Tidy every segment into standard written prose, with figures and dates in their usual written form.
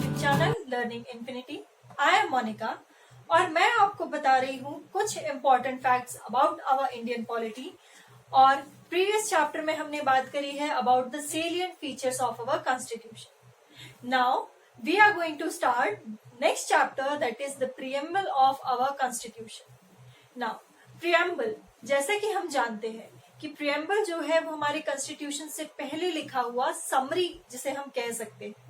YouTube channel Learning Infinity. I am Monica और मैं आपको बता रही हूँ कुछ important facts about our Indian polity. और प्रीवियस चैप्टर में हमने बात करी है about the salient features of our constitution. Now we are going to start next chapter, that is the preamble of our constitution. Now preamble, जैसे कि हम जानते हैं कि प्रीएम्बल जो है वो हमारे कॉन्स्टिट्यूशन से पहले लिखा हुआ समरी जिसे हम कह सकते हैं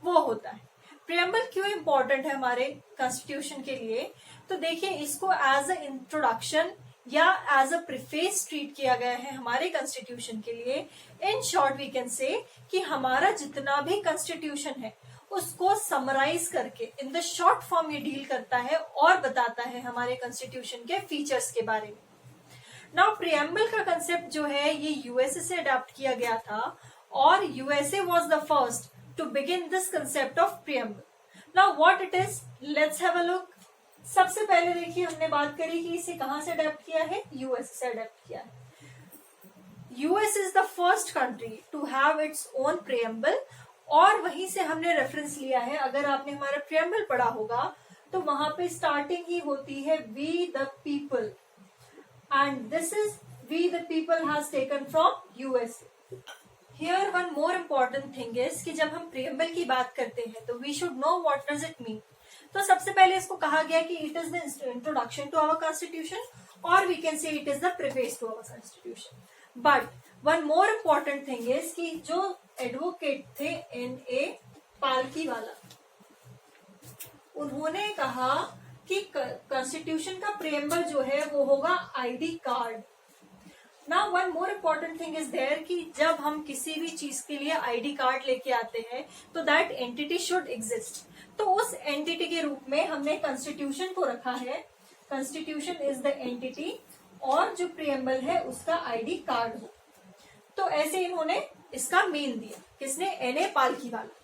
वो होता है। प्रीएम्बल क्यों इम्पोर्टेंट है हमारे कॉन्स्टिट्यूशन के लिए? तो देखिए, इसको एज अ इंट्रोडक्शन या एज अ प्रीफेस ट्रीट किया गया है हमारे कॉन्स्टिट्यूशन के लिए। In short we can say कि हमारा जितना भी कॉन्स्टिट्यूशन है उसको समराइज करके इन द शॉर्ट फॉर्म ये डील करता है और बताता है हमारे कॉन्स्टिट्यूशन के फीचर्स के बारे में। नाउ प्रीएम्बल का कंसेप्ट जो है ये यूएसए से अडॉप्ट किया गया था और USA was the first to begin this concept of preamble. Now what it is, let's have a look. सबसे पहले देखिए हमने बात करी कि इसे कहां से अडॉप्ट किया है, यूएस से अडॉप्ट किया है। US is the first country to have its own preamble और वहीं से हमने रेफरेंस लिया है। अगर आपने हमारा प्रीएम्बल पढ़ा होगा तो वहां पे स्टार्टिंग ही होती है we the people and this is we the people has taken from USA. Here one more important thing is कि जब हम प्रीएम्बल की बात करते हैं तो we should know what does it mean। तो सबसे पहले इसको कहा गया कि it is the introduction to our constitution or we can say it is the preface to our constitution। But one more important thing is कि जो advocate थे N.A. पालकीवाला, उन्होंने कहा कि कॉन्स्टिट्यूशन का प्रीएम्बल जो है वो होगा ID card. Now one more important thing is there कि जब हम किसी भी चीज के लिए आईडी कार्ड लेके आते हैं तो दैट एंटिटी शुड एग्जिस्ट। तो उस एंटिटी के रूप में हमने कॉन्स्टिट्यूशन को रखा है। कॉन्स्टिट्यूशन इज द एंटिटी और जो प्रीएम्बल है उसका आईडी कार्ड हो। तो ऐसे इन्होंने इसका मीन दिया, किसने? N.A. Palkhivala.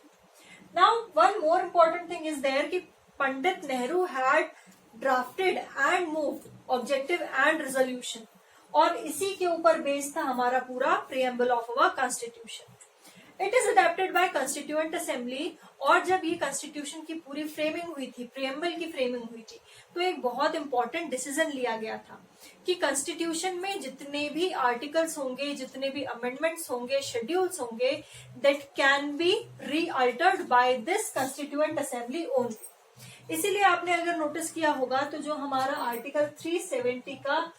Now one more important thing is there कि Pandit Nehru had drafted and moved objective and resolution और इसी के ऊपर बेस था हमारा पूरा preamble of our constitution. It is adopted by constituent assembly और जब ये कॉन्स्टिट्यूशन की पूरी फ्रेमिंग हुई थी, प्रीएम्बल की फ्रेमिंग हुई थी, तो एक बहुत इंपॉर्टेंट डिसीजन लिया गया था कि कॉन्स्टिट्यूशन में जितने भी आर्टिकल्स होंगे, जितने भी अमेंडमेंट्स होंगे, शेड्यूल्स होंगे, that can be realtered by this constituent assembly only. इसीलिए आपने अगर नोटिस किया होगा तो जो हमारा आर्टिकल 370 का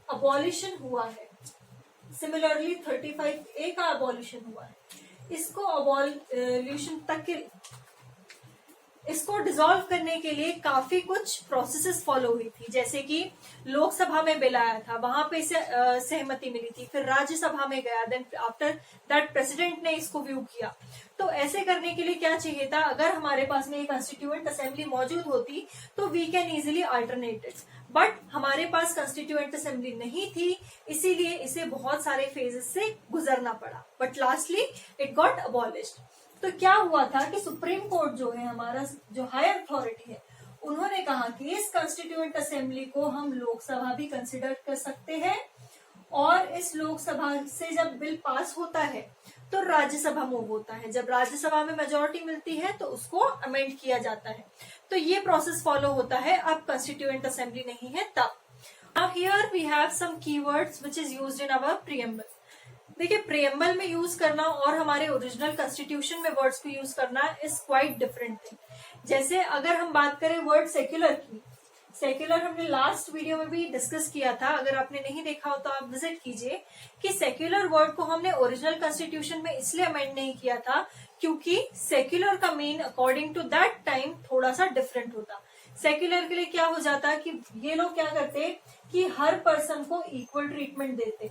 अबॉलिशन हुआ है, सिमिलरली 35A का अबॉलिशन हुआ है, इसको अबॉलिशन तक के इसको डिसॉल्व करने के लिए काफी कुछ प्रोसेसेस फॉलो हुई थी। जैसे कि लोकसभा में बिल आया था, वहां पे सहमति मिली थी, फिर राज्यसभा में गया, देन आफ्टर दैट प्रेसिडेंट ने इसको व्यू किया। तो ऐसे करने के लिए क्या चाहिए था, अगर हमारे पास में एक कॉन्स्टिट्यूएंट असेंबली मौजूद होती तो we can easily alternate it, but हमारे पास कॉन्स्टिट्यूएंट असेंबली नहीं थी, इसीलिए इसे बहुत सारे फेजेस से गुजरना पड़ा, but lastly it got abolished. तो क्या हुआ था कि सुप्रीम कोर्ट जो है हमारा जो हायर अथॉरिटी है, उन्होंने कहा कि इस कॉन्स्टिट्यूएंट असेंबली को हम लोकसभा भी कंसिडर कर सकते हैं और इस लोकसभा से जब बिल पास होता है तो राज्यसभा मूव होता है, जब राज्यसभा में मेजोरिटी मिलती है तो उसको अमेंड किया जाता है। तो ये प्रोसेस फॉलो होता है, अब कॉन्स्टिट्यूएंट असेंबली नहीं है तब। Now here we have some keywords which is used in our preamble. देखिए, प्रीएम्बल में यूज करना और हमारे ओरिजिनल कॉन्स्टिट्यूशन में वर्ड्स को यूज करना इज क्वाइट डिफरेंट थिंग। जैसे अगर हम बात करें वर्ड सेक्युलर की, सेक्युलर हमने लास्ट वीडियो में भी डिस्कस किया था, अगर आपने नहीं देखा हो तो आप विजिट कीजिए, कि सेक्युलर वर्ड को हमने ओरिजिनल कॉन्स्टिट्यूशन में इसलिए अमेंड नहीं किया था क्योंकि सेक्युलर का mean according to that time थोड़ा सा डिफरेंट होता। सेक्युलर के लिए क्या हो जाता कि ये लोग क्या करते कि हर पर्सन को इक्वल ट्रीटमेंट देते,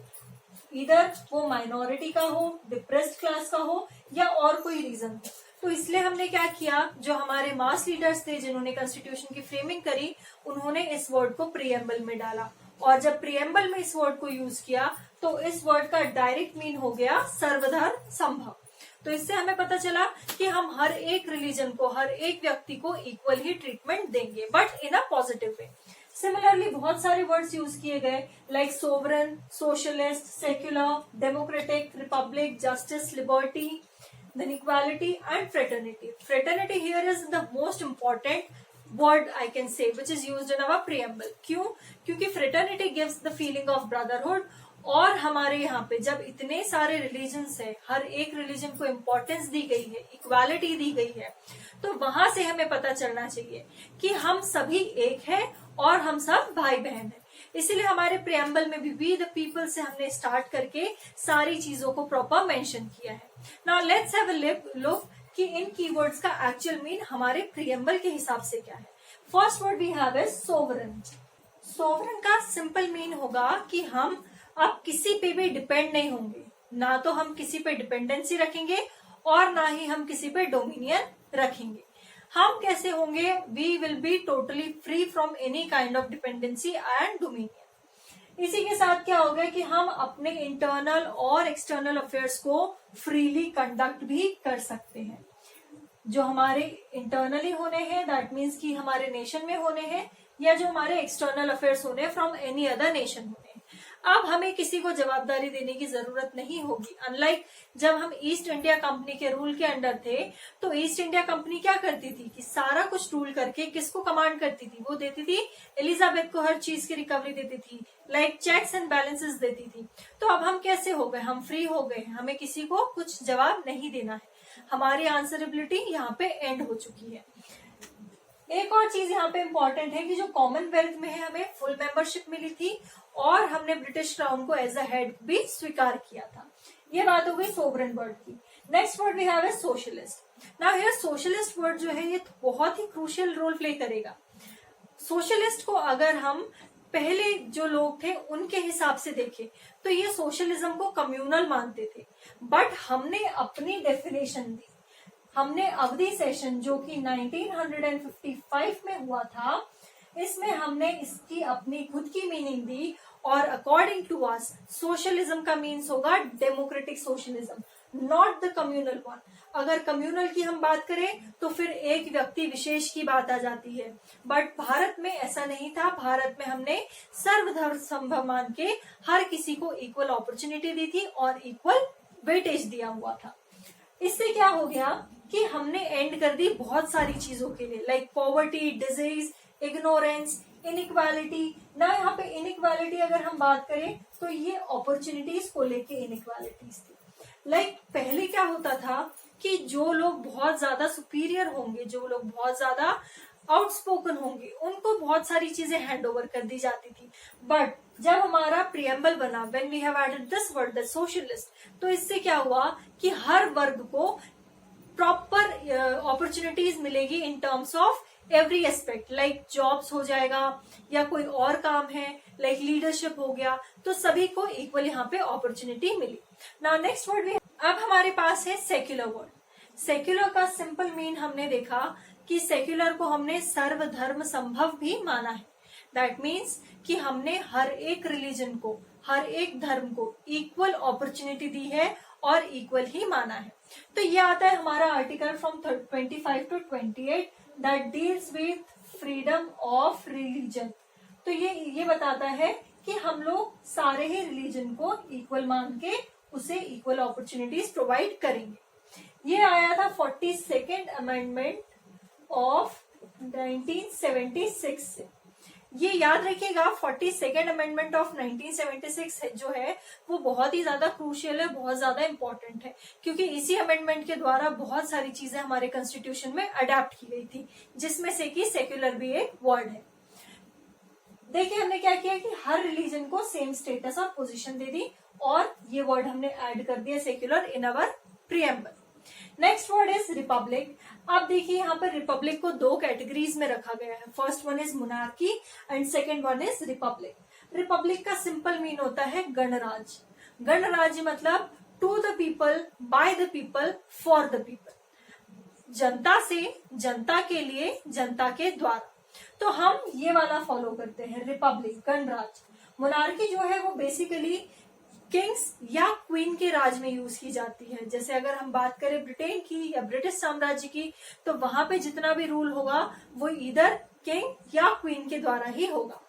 इधर वो माइनॉरिटी का हो, डिप्रेस्ड क्लास का हो या और कोई रीजन हो। तो इसलिए हमने क्या किया, जो हमारे मास लीडर्स थे जिन्होंने कॉन्स्टिट्यूशन की फ्रेमिंग करी, उन्होंने इस वर्ड को प्रीएम्बल में डाला और जब प्रीएम्बल में इस वर्ड को यूज किया तो इस वर्ड का डायरेक्ट मीन हो गया सर्वधर्म संभव। तो इससे हमें पता चला कि हम हर एक रिलीजन को, हर एक व्यक्ति को इक्वल ही ट्रीटमेंट देंगे, but in a positive way. Similarly बहुत सारे वर्ड्स यूज किए गए like sovereign, socialist, secular, democratic, Republic, justice, liberty, then equality and fraternity. Fraternity here is the most important word I can say which is used in our preamble. क्यों? क्योंकि fraternity gives the feeling of brotherhood, और हमारे यहाँ पे जब इतने सारे religions है, हर एक रिलीजन को इम्पोर्टेंस दी गई है, इक्वालिटी दी गई है, तो वहां से हमें पता चलना चाहिए कि हम सभी एक है और हम सब भाई बहन है। इसीलिए हमारे प्रियम्बल में भी वी द पीपल से हमने स्टार्ट करके सारी चीजों को प्रॉपर मेंशन किया है। Now let's have a look कि इन कीवर्ड्स का एक्चुअल मीन हमारे प्रियम्बल के हिसाब से क्या है। First word we have is sovereign. Sovereign का सिंपल मीन होगा कि हम अब किसी पे भी डिपेंड नहीं होंगे, ना तो हम किसी पे डिपेंडेंसी रखेंगे और ना ही हम किसी पे डोमिनियन रखेंगे। हम कैसे होंगे? We will be totally free from any kind of dependency and dominion. इसी के साथ क्या होगा कि हम अपने इंटरनल और एक्सटर्नल अफेयर्स को फ्रीली कंडक्ट भी कर सकते हैं। जो हमारे इंटरनली होने हैं दैट मीन्स कि हमारे नेशन में होने हैं, या जो हमारे एक्सटर्नल अफेयर्स होने हैं फ्रॉम एनी अदर नेशन होने हैं। अब हमें किसी को जवाबदारी देने की जरूरत नहीं होगी। अनलाइक जब हम ईस्ट इंडिया कंपनी के रूल के अंडर थे, तो ईस्ट इंडिया कंपनी क्या करती थी कि सारा कुछ रूल करके किसको कमांड करती थी? वो देती थी एलिजाबेथ को, हर चीज की रिकवरी देती थी, लाइक चेक्स एंड बैलेंसेस देती थी। तो अब हम कैसे हो गए? हम फ्री हो गए, हमें किसी को कुछ जवाब नहीं देना है, हमारी आंसरेबिलिटी यहाँ पे एंड हो चुकी है। एक और चीज यहाँ पे इम्पोर्टेंट है कि जो कॉमनवेल्थ में है हमें फुल मेंबरशिप मिली थी और हमने ब्रिटिश क्राउन को एज अ हेड भी स्वीकार किया था। ये बात हो गई सोवरेन वर्ड की। नेक्स्ट वर्ड वी हैव है socialist. Now here socialist word जो है ये बहुत ही क्रूशियल रोल प्ले करेगा। सोशलिस्ट को अगर हम पहले जो लोग थे उनके हिसाब से देखें तो ये सोशलिज्म को कम्युनल मानते थे, बट हमने अपनी डेफिनेशन दी। हमने अवधि सेशन जो कि 1955 में हुआ था, इसमें हमने इसकी अपनी खुद की मीनिंग दी, और अकॉर्डिंग टू अस सोशलिज्म का मीन्स होगा democratic socialism, not the communal one. अगर कम्युनल की हम बात करें तो फिर एक व्यक्ति विशेष की बात आ जाती है, बट भारत में ऐसा नहीं था। भारत में हमने सर्वधर्म संभव मान के हर किसी को इक्वल अपॉर्चुनिटी दी थी और इक्वल वेटेज दिया हुआ था। इससे क्या हो गया कि हमने एंड कर दी बहुत सारी चीजों के लिए, like poverty, disease, ignorance, inequality. ना यहाँ पे इनइक्वालिटी अगर हम बात करें तो ये अपॉर्चुनिटीज को लेके इनइक्वालिटीज थी। लाइक पहले क्या होता था कि जो लोग बहुत ज्यादा सुपीरियर होंगे, जो लोग बहुत ज्यादा आउटस्पोकन होंगे, उनको बहुत सारी चीजें हैंड ओवर कर दी जाती थी। बट जब हमारा प्रियम्बल बना, when we have added this word the socialist, तो इससे क्या हुआ कि हर वर्ग को प्रॉपर अपॉर्चुनिटीज मिलेगी in terms of every aspect, like jobs हो जाएगा या कोई और काम है, लाइक लीडरशिप हो गया, तो सभी को इक्वल यहाँ पे अपॉर्चुनिटी मिली। नाउ नेक्स्ट वर्ड भी अब हमारे पास है सेक्युलर वर्ड। सेक्युलर का सिंपल मीन हमने देखा कि सेक्युलर को हमने सर्वधर्म संभव भी माना है। दैट मीन्स कि हमने हर एक रिलीजन को, हर एक धर्म को इक्वल अपॉर्चुनिटी दी है और इक्वल ही माना है। तो ये आता है हमारा article from 25 to 28 that deals with freedom of religion. तो ये बताता है कि हम लोग सारे ही रिलीजन को इक्वल मान के उसे इक्वल अपॉर्चुनिटीज प्रोवाइड करेंगे। ये आया था 42nd अमेंडमेंट ऑफ 1976 से। ये याद रखिएगा 42nd अमेंडमेंट ऑफ 1976 जो है वो बहुत ही ज्यादा क्रूशियल है, बहुत ज्यादा इंपॉर्टेंट है, क्योंकि इसी अमेंडमेंट के द्वारा बहुत सारी चीजें हमारे कॉन्स्टिट्यूशन में अडेप्ट की गई थी, जिसमें से कि सेक्युलर भी एक वर्ड है। देखिए हमने क्या किया कि हर रिलीजन को सेम स्टेटस और पोजीशन दे दी, और ये वर्ड हमने ऐड कर दिया secular in our preamble. Next word is Republic. अब देखिए यहाँ पर रिपब्लिक को दो कैटेगरीज में रखा गया है। First one is monarchy and second one is republic. Republic का सिंपल मीन होता है गणराज। गणराज मतलब to the people, by the people, for the people, जनता से, जनता के लिए, जनता के द्वारा। तो हम ये वाला फॉलो करते हैं, रिपब्लिक, गणराज। मोनार्की जो है वो बेसिकली किंग्स या क्वीन के राज में यूज की जाती है। जैसे अगर हम बात करें ब्रिटेन की या ब्रिटिश साम्राज्य की, तो वहां पे जितना भी रूल होगा वो इधर किंग या क्वीन के द्वारा ही होगा।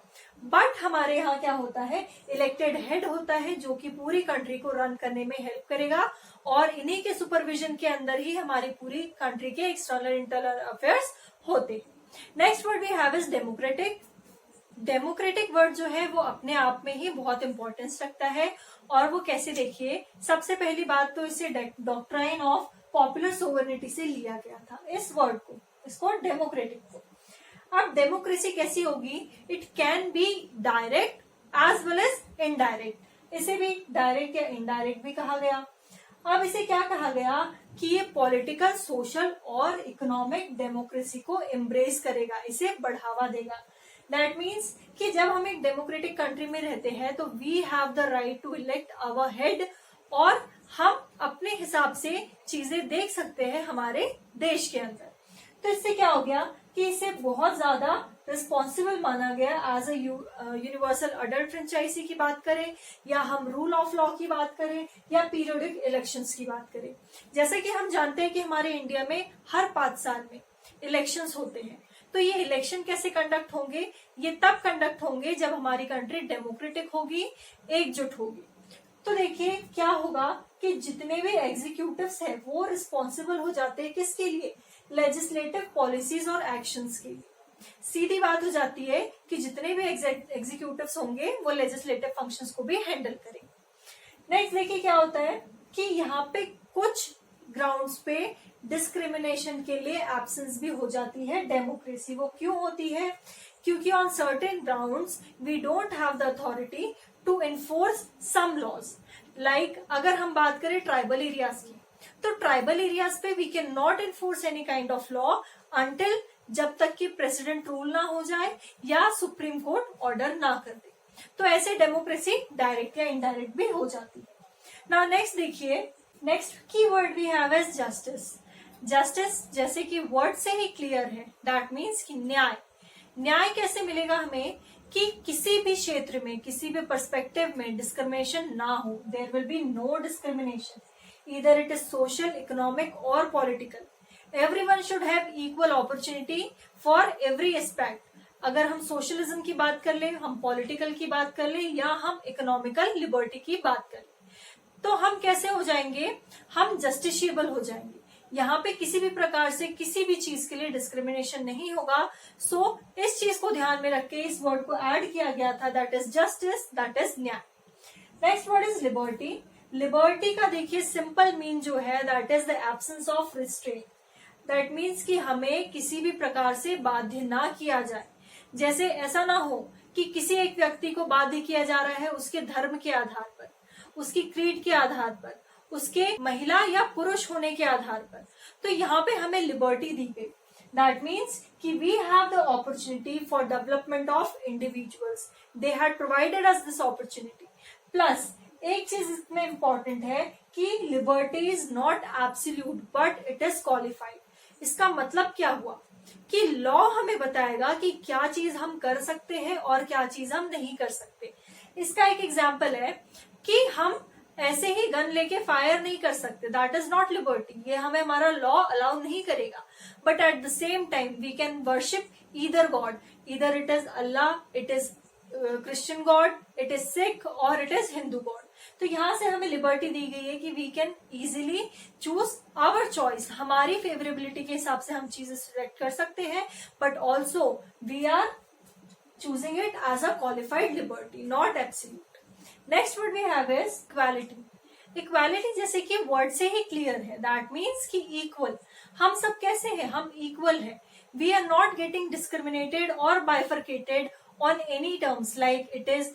बट हमारे यहाँ क्या होता है, इलेक्टेड हेड होता है जो कि पूरी कंट्री को रन करने में हेल्प करेगा, और इन्हीं के सुपरविजन के अंदर ही हमारी पूरी कंट्री के एक्सटर्नल इंटरनल अफेयर्स होते हैं। Next word we have is democratic. Democratic word जो है वो अपने आप में ही बहुत इंपॉर्टेंस रखता है, और वो कैसे, देखिए सबसे पहली बात तो इसे डॉक्ट्राइन ऑफ पॉपुलर सोवर्निटी से लिया गया था, इस वर्ड को, इसको डेमोक्रेटिक को। अब डेमोक्रेसी कैसी होगी, it can be direct as well as indirect, इसे भी डायरेक्ट या इनडायरेक्ट भी कहा गया। अब इसे क्या कहा गया कि ये पॉलिटिकल, सोशल और इकोनॉमिक डेमोक्रेसी को एम्ब्रेस करेगा, इसे बढ़ावा देगा। दैट मीन्स कि जब हम एक डेमोक्रेटिक कंट्री में रहते हैं तो we have the right to elect our head, और हम अपने हिसाब से चीजें देख सकते हैं हमारे देश के अंदर। तो इससे क्या हो गया कि इसे बहुत ज्यादा रिस्पॉन्सिबल माना गया as a universal adult franchise की बात करें, या हम रूल ऑफ लॉ की बात करें, या पीरियोडिक इलेक्शंस की बात करें। जैसे कि हम जानते हैं कि हमारे इंडिया में हर 5 साल में इलेक्शंस होते हैं, तो ये इलेक्शन कैसे कंडक्ट होंगे, ये तब कंडक्ट होंगे जब हमारी कंट्री डेमोक्रेटिक होगी, एकजुट होगी। तो देखिए क्या होगा कि जितने भी एग्जीक्यूटिव्स हैं वो रिस्पॉन्सिबल हो जाते हैं किसके लिए, लेजिस्लेटिव पॉलिसीज और एक्शंस के लिए। सीधी बात हो जाती है कि जितने भी एग्जीक्यूटिव्स होंगे वो लेजिस्लेटिव फंक्शंस को भी हैंडल करेंगे। नेक्स्ट देखिए क्या होता है कि यहाँ पे कुछ ग्राउंड्स पे डिस्क्रिमिनेशन के लिए एब्सेंस भी हो जाती है डेमोक्रेसी। वो क्यों होती है, क्योंकि on certain grounds we don't have the authority to enforce some laws. Like अगर हम बात करें ट्राइबल एरियाज की, तो ट्राइबल एरियाज पे we can not enforce any kind of law until, जब तक कि प्रेसिडेंट रूल ना हो जाए या सुप्रीम कोर्ट ऑर्डर ना कर दे। तो ऐसे डेमोक्रेसी डायरेक्ट या इनडायरेक्ट भी हो जाती है। नाउ नेक्स्ट देखिए, next keyword we have is justice. Justice जैसे कि वर्ड से ही क्लियर है, दैट मीन्स कि न्याय। न्याय कैसे मिलेगा हमें कि किसी भी क्षेत्र में, किसी भी पर्सपेक्टिव में डिस्क्रिमिनेशन ना हो, there will be no discrimination, either it is social, economic or political. Everyone should have equal opportunity for every aspect. अगर हम सोशलिज्म की बात कर ले, हम पॉलिटिकल की बात कर ले, या हम इकोनॉमिकल लिबर्टी की बात कर ले, तो हम कैसे हो जाएंगे, हम जस्टिशिएबल हो जाएंगे। यहाँ पे किसी भी प्रकार से किसी भी चीज के लिए डिस्क्रिमिनेशन नहीं होगा। सो इस चीज को ध्यान में रख के इस वर्ड को ऐड किया गया था, that is justice, that is न्याय। Next word is liberty. Liberty का देखिए सिंपल मीन जो है, that is the absence of restraint. That means कि हमें किसी भी प्रकार से बाध्य ना किया जाए। जैसे ऐसा ना हो कि किसी एक व्यक्ति को बाध्य किया जा रहा है उसके धर्म के आधार पर, उसकी क्रीड के आधार पर, उसके महिला या पुरुष होने के आधार पर। तो यहाँ पे हमें लिबर्टी दी गई, दैट मीन्स कि we have the opportunity for development of individuals, they had provided us this opportunity. Plus एक चीज इसमें इंपॉर्टेंट है कि liberty is not absolute but it is qualified. इसका मतलब क्या हुआ कि लॉ हमें बताएगा कि क्या चीज हम कर सकते हैं और क्या चीज हम नहीं कर सकते। इसका एक एग्जाम्पल है कि हम ऐसे ही गन लेके फायर नहीं कर सकते, दैट इज नॉट लिबर्टी, ये हमें हमारा लॉ अलाउ नहीं करेगा। But at the same time we can worship either God, either it is Allah, it is Christian God, it is Sikh और इट इज हिंदू गॉड। तो यहाँ से हमें लिबर्टी दी गई है कि we can easily choose our choice, हमारी फेवरेबिलिटी के हिसाब से हम चीजें सिलेक्ट कर सकते हैं, but also we are choosing it as a qualified liberty, not absolute. Next word we have is equality. Equality जैसे कि वर्ड से ही क्लियर है, दैट मीन्स कि इक्वल। हम सब कैसे हैं, हम इक्वल हैं। We are not getting discriminated और bifurcated on any terms like it is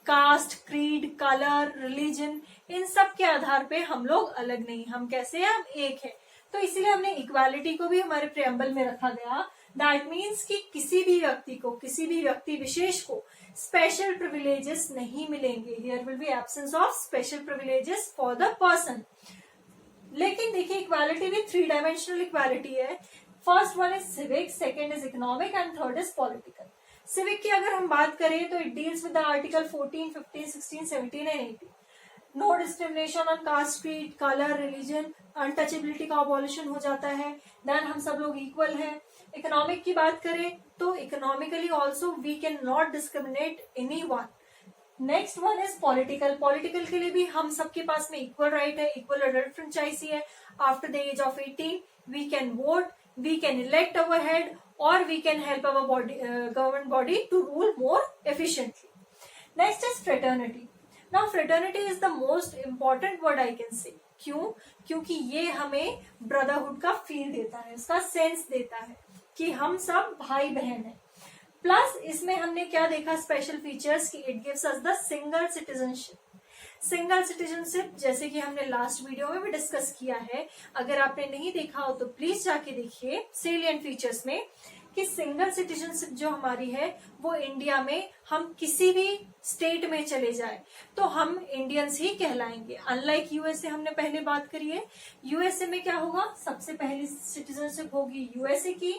caste, creed, colour, religion, इन सब के आधार पे हम लोग अलग नहीं, हम कैसे हैं, हम एक है। तो इसीलिए हमने इक्वालिटी को भी हमारे प्रेम्बल में रखा गया, दैट मीन्स कि किसी भी व्यक्ति को, किसी भी व्यक्ति विशेष को स्पेशल प्रिविलेजेस नहीं मिलेंगे। Here will be absence of special privileges for the person. लेकिन देखिए इक्वालिटी भी 3 डायमेंशनल इक्वालिटी है। First one is civic, second is economic and third is political. Civic की अगर हम बात करें तो it deals with the article 14, 15, 16, 17 and 18। No discrimination on caste, creed, colour, religion, untouchability का अबॉलिशन हो जाता है। देन हम सब लोग इक्वल हैं। इकोनॉमिक की बात करें तो economically also we can not discriminate any one. Next one is political. Political के लिए भी हम सबके पास में इक्वल राइट है, इक्वल अडल्ट फ्रेंचाइजी है। After the age of 18 we can vote, we can elect our head, और we can help our body, government body to rule more efficiently. Next is fraternity. Now fraternity is the most important word I can say. क्यों? क्योंकि ये हमें brotherhood का feel देता है, इसका sense देता है कि हम सब भाई बहन हैं। प्लस इसमें हमने क्या देखा स्पेशल फीचर्स कि it gives us the single citizenship. Single citizenship जैसे कि हमने लास्ट वीडियो में भी डिस्कस किया है, अगर आपने नहीं देखा हो तो प्लीज जाके देखिए सेलिएंट फीचर्स में, कि सिंगल सिटीजनशिप जो हमारी है वो इंडिया में हम किसी भी स्टेट में चले जाए तो हम इंडियंस ही कहलाएंगे। अनलाइक यूएसए हमने पहले बात करी है, यूएसए में क्या होगा, सबसे पहली सिटीजनशिप होगी यूएसए की,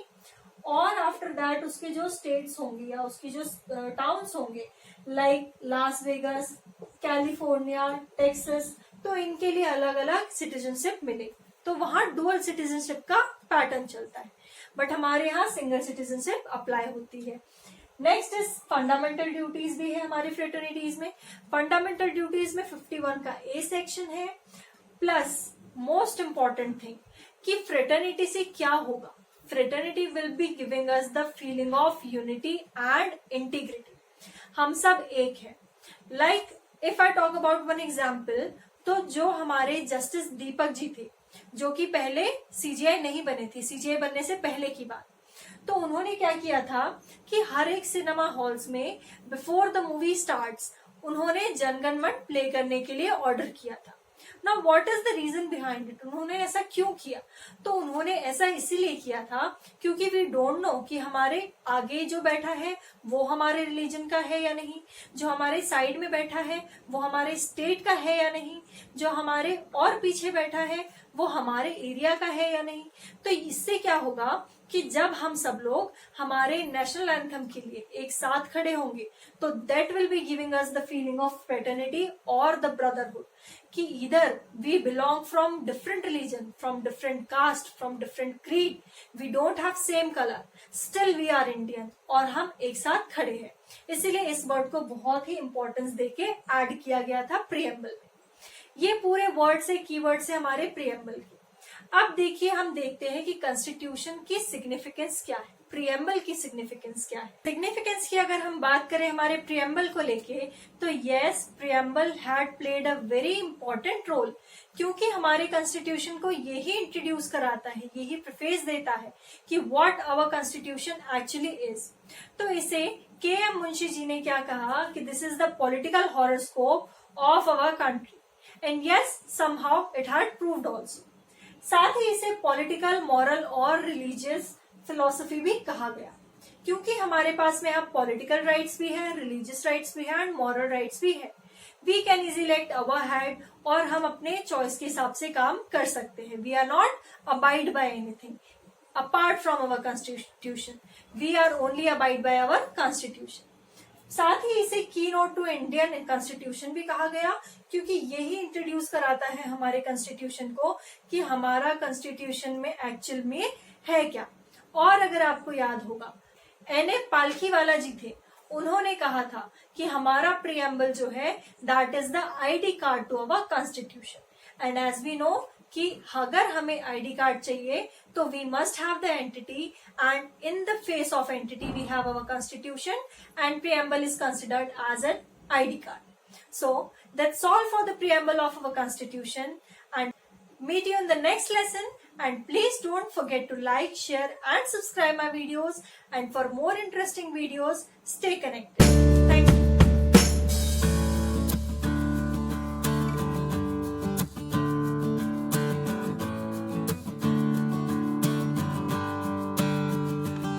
और आफ्टर दैट उसके जो स्टेट्स होंगे या उसके जो टाउन्स होंगे like Las Vegas, California, Texas, तो इनके लिए अलग अलग सिटीजनशिप मिले। तो वहां डुअल सिटीजनशिप का पैटर्न चलता है, बट हमारे यहाँ सिंगल सिटीजनशिप अप्लाई होती है। नेक्स्ट इज फंडामेंटल ड्यूटीज भी है हमारी फ्रेटर्निटीज में। फंडामेंटल ड्यूटीज में 51 का ए सेक्शन है। प्लस मोस्ट इंपॉर्टेंट थिंग कि फ्रेटर्निटी से क्या होगा, fraternity will be giving us the feeling of unity and integrity. हम सब एक है। Like if I talk about one example, तो जो हमारे जस्टिस दीपक जी थे, जो कि पहले सीजीआई नहीं बने थे, सीजीआई बनने से पहले की बात, तो उन्होंने क्या किया था कि हर एक सिनेमा हॉल्स में बिफोर द मूवी स्टार्ट्स उन्होंने जनगण मन प्ले करने के लिए ऑर्डर किया था। Now what is the reason behind it, उन्होंने ऐसा क्यों किया? तो उन्होंने ऐसा इसीलिए किया था क्योंकि वी डोंट नो कि हमारे आगे जो बैठा है वो हमारे रिलीजन का है या नहीं, जो हमारे साइड में बैठा है वो हमारे स्टेट का है या नहीं, जो हमारे और पीछे बैठा है वो हमारे एरिया का है या नहीं। तो इससे क्या होगा कि जब हम सब लोग हमारे नेशनल एंथम के लिए एक साथ खड़े होंगे तो that will be giving us the feeling of fraternity और द ब्रदरहुड, कि इधर we belong from different religion, from different caste, from different creed, we don't have same colour, still we are Indian, और हम एक साथ खड़े हैं। इसीलिए इस वर्ड को बहुत ही इंपॉर्टेंस देके ऐड किया गया था प्रीएम्बल में। ये पूरे वर्ड से कीवर्ड से हमारे प्रीएम्बल की। अब देखिए हम देखते हैं कि कॉन्स्टिट्यूशन की सिग्निफिकेंस क्या है, प्रीएम्बल की सिग्निफिकेंस क्या है। सिग्निफिकेंस की अगर हम बात करें हमारे प्रीएम्बल को लेके, तो yes, preamble had played a very important role, क्योंकि हमारे कॉन्स्टिट्यूशन को यही इंट्रोड्यूस कराता है, यही प्रिफेस देता है कि what our constitution actually is. तो इसे के.एम. मुंशी जी ने क्या कहा कि this is the political horoscope of our country, and yes somehow it had proved also. साथ ही इसे पॉलिटिकल, मॉरल और रिलीजियस फिलोसफी भी कहा गया, क्योंकि हमारे पास में अब पॉलिटिकल राइट्स भी है, रिलीजियस राइट्स भी है एंड मॉरल राइट्स भी है। We can easy elect our head, और हम अपने चॉइस के हिसाब से काम कर सकते हैं। We are not abide by anything apart from our constitution, we are only abide by our constitution. साथ ही इसे की नोट टू इंडियन कॉन्स्टिट्यूशन भी कहा गया, क्योंकि यही इंट्रोड्यूस कराता है हमारे कॉन्स्टिट्यूशन को कि हमारा कॉन्स्टिट्यूशन में एक्चुअल में है क्या। और अगर आपको याद होगा, एन.ए. पालखीवाला जी थे, उन्होंने कहा था कि हमारा प्रीएम्बल जो है that is the ID card to our constitution. And as we know कि अगर हमें आईडी कार्ड चाहिए तो we must have the entity, and in the face of entity we have our constitution, and preamble is considered as an ID card. So that's all for the preamble of our constitution, and meet you in the next lesson. And please don't forget to like, share and subscribe my videos, and for more interesting videos stay connected.